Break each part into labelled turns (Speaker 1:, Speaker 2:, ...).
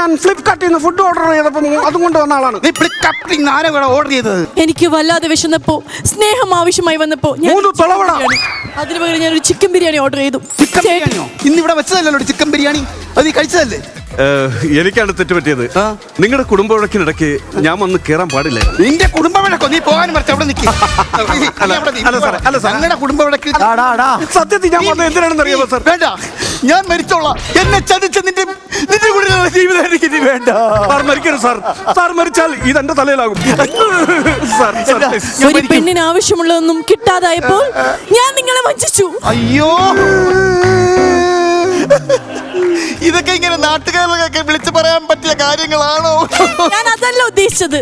Speaker 1: ഞാൻ ഫ്ലിപ്കാർട്ടിൽ നിന്ന് ഫുഡ് ഓർഡർ ചെയ്തപ്പോൾ അതും കൊണ്ട് വന്ന ആളാണ്.
Speaker 2: നീ ഫ്ലിപ്കാർട്ടിൽ നിന്ന് ആരാ ഓർഡർ ചെയ്തത്?
Speaker 3: എനിക്ക് വല്ലാതെ വിശന്നപ്പോ സ്നേഹം ആവശ്യമായി വന്നപ്പോ അതിന് പകരം ഞാനൊരു ചിക്കൻ ബിരിയാണി ഓർഡർ ചെയ്തു.
Speaker 2: ചിക്കൻ ബിരിയാണിയോ? ഇന്ന് ഇവിടെ വെച്ചതല്ലോ ചിക്കൻ ബിരിയാണി, അത് നീ കഴിച്ചതല്ലേ?
Speaker 1: എനിക്കാണ് തെറ്റുപറ്റിയത്. നിങ്ങളുടെ കുടുംബ വഴക്കിനിടയ്ക്ക് ഞാൻ വന്ന് കേറാൻ പാടില്ല.
Speaker 2: നിന്റെ കുടുംബ വഴക്കോ? നീ പോകാനും അവിടെ ഞങ്ങളുടെ കുടുംബ വഴക്ക്
Speaker 1: സത്യത്തിൽ ഞാൻ വന്നത് എന്തിനാണെന്ന് അറിയാമോ സാർ?
Speaker 2: വേണ്ട, ഞാൻ മരിച്ചോളാം. എന്നെ ചതിച്ച നിന്റെ കൂടെയുള്ള ജീവിതം എനിക്ക് ഇനി വേണ്ട.
Speaker 1: Sir മരിക്കരുത് sir. സാർ മരിച്ചാൽ ഇത് എന്റെ തലയിലാകും.
Speaker 3: ഒരു പെണ്ണിന് ആവശ്യമുള്ളതൊന്നും കിട്ടാതായപ്പോൾ ഞാൻ നിങ്ങളെ വഞ്ചിച്ചു.
Speaker 2: അയ്യോ, ഇതൊക്കെ ഇങ്ങനെ നാട്ടുകാരൊക്കെ വിളിച്ചു പറയാൻ പറ്റിയ കാര്യങ്ങളാണോ?
Speaker 3: ഞാൻ അതല്ല ഉദ്ദേശിച്ചത്.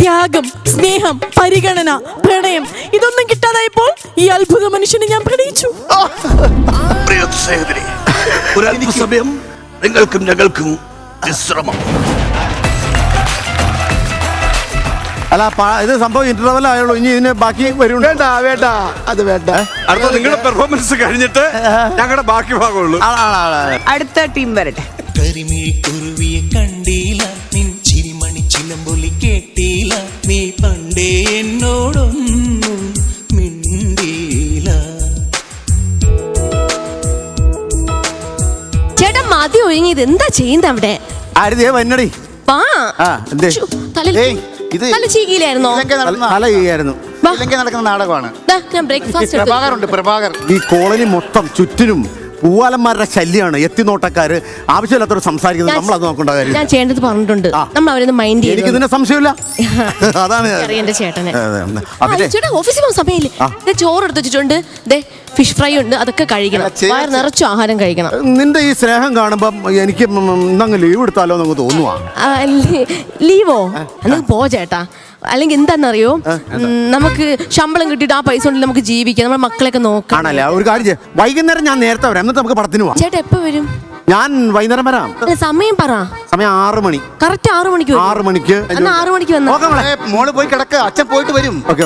Speaker 3: ത്യാഗം, സ്നേഹം, പരിഗണന, പ്രണയം ഇതൊന്നും കിട്ടാതായപ്പോൾ ഈ അത്ഭുത മനുഷ്യനെ ഞാൻ പ്രണയിച്ചു.
Speaker 1: സമയം നിങ്ങൾക്കും ഞങ്ങൾക്കും വിശ്രമം.
Speaker 4: അല്ല, ഇത് സംഭവം ഇന്റർവെൽ ആയുള്ളൂ. ഇനി ഇതിന് ബാക്കി വരും.
Speaker 2: വേണ്ട വേണ്ട, അത് വേണ്ട.
Speaker 1: അടുത്ത നിങ്ങളുടെ പെർഫോമൻസ് കഴിഞ്ഞിട്ട് ഞങ്ങളുടെ ബാക്കി ഭാഗമുള്ളൂ.
Speaker 5: അടുത്ത ടീം വരട്ടെ.
Speaker 6: കരിമിഴിക്കുരുവിയെ കണ്ടില്ല, നിൻ ചിരിമണി ചിലമ്പൊലി കേട്ടില്ല, നീ പണ്ടേ എന്നോടൊന്നും മിണ്ടിയില്ല.
Speaker 7: ചേട്ടാ മതി ഒഴുങ്ങിയത്, എന്താ ചെയ്യുന്നത് അവിടെ?
Speaker 4: ആരുതേ വന്നടി.
Speaker 7: നല്ല ചീകിയിലായിരുന്നോ?
Speaker 2: നടക്കുന്ന നാടകമാണ്.
Speaker 7: ഞാൻ ബ്രേക്ക്ഫാസ്റ്റ്
Speaker 2: പ്രഭാകർ.
Speaker 4: ഈ കോളനി മൊത്തം ചുറ്റിനും പൂവാലന്മാരുടെ ശല്യമാണ്. എത്തിനോട്ടക്കാര് ആവശ്യമില്ലാത്തവർ സംസാരിക്കുന്നത് നമ്മൾ അത് നോക്കേണ്ട കാര്യം.
Speaker 7: ഞാൻ ചെയ്യേണ്ടത് പറഞ്ഞിട്ടുണ്ട്, നമ്മൾ അവരൊന്നും മൈൻഡ് ചെയ്യും.
Speaker 4: എനിക്ക് ഇതിനെ സംശയമില്ല. അതാണ്
Speaker 7: എന്റെ ചേട്ടനെ. ചേട്ടാ ഓഫീസിൽ പോകുന്ന സമയമില്ലേ? ചോറ് എടുത്ത് വെച്ചിട്ടുണ്ട്, ഫിഷ് ഫ്രൈ ഉണ്ട്, അതൊക്കെ കഴിക്കണം. വയർ നിറച്ചു ആഹാരം കഴിക്കണം.
Speaker 4: നിന്റെ ഈ സ്നേഹം കാണുമ്പം എനിക്ക് ഇന്നങ്ങ് ലീവ് എടുത്താലോ എന്നങ്ങ് തോന്നുവാ.
Speaker 7: ലീവോ? അന്ന് പോ ചേട്ടാ. അല്ലെങ്കിൽ എന്താണെന്നറിയോ, നമുക്ക് ശമ്പളം കിട്ടിയിട്ട് ആ പൈസ കൊണ്ട് നമുക്ക് ജീവിക്കാം, നമ്മുടെ മക്കളെയൊക്കെ നോക്കാം.
Speaker 4: ആണല്ലേ? ഒരു കാര്യം ചെയ്യാം, വൈകുന്നേരം ഞാൻ നേരത്തെ വരാം, എന്നിട്ട് നമുക്ക് പടത്തിന് പോവാം.
Speaker 7: ചേട്ടാ എപ്പോ വരും?
Speaker 4: ഞാൻ വൈകുന്നേരം വരാം.
Speaker 7: സമയം പറ.
Speaker 4: സമയം 6 മണി.
Speaker 7: കറക്റ്റ് 6 മണിക്ക്.
Speaker 4: 6 മണിക്ക്.
Speaker 7: 6 മണിക്ക് വന്നു.
Speaker 2: മോള് പോയി കിടക്ക, അച്ഛൻ പോയിട്ട് വരും.
Speaker 4: ഓക്കെ.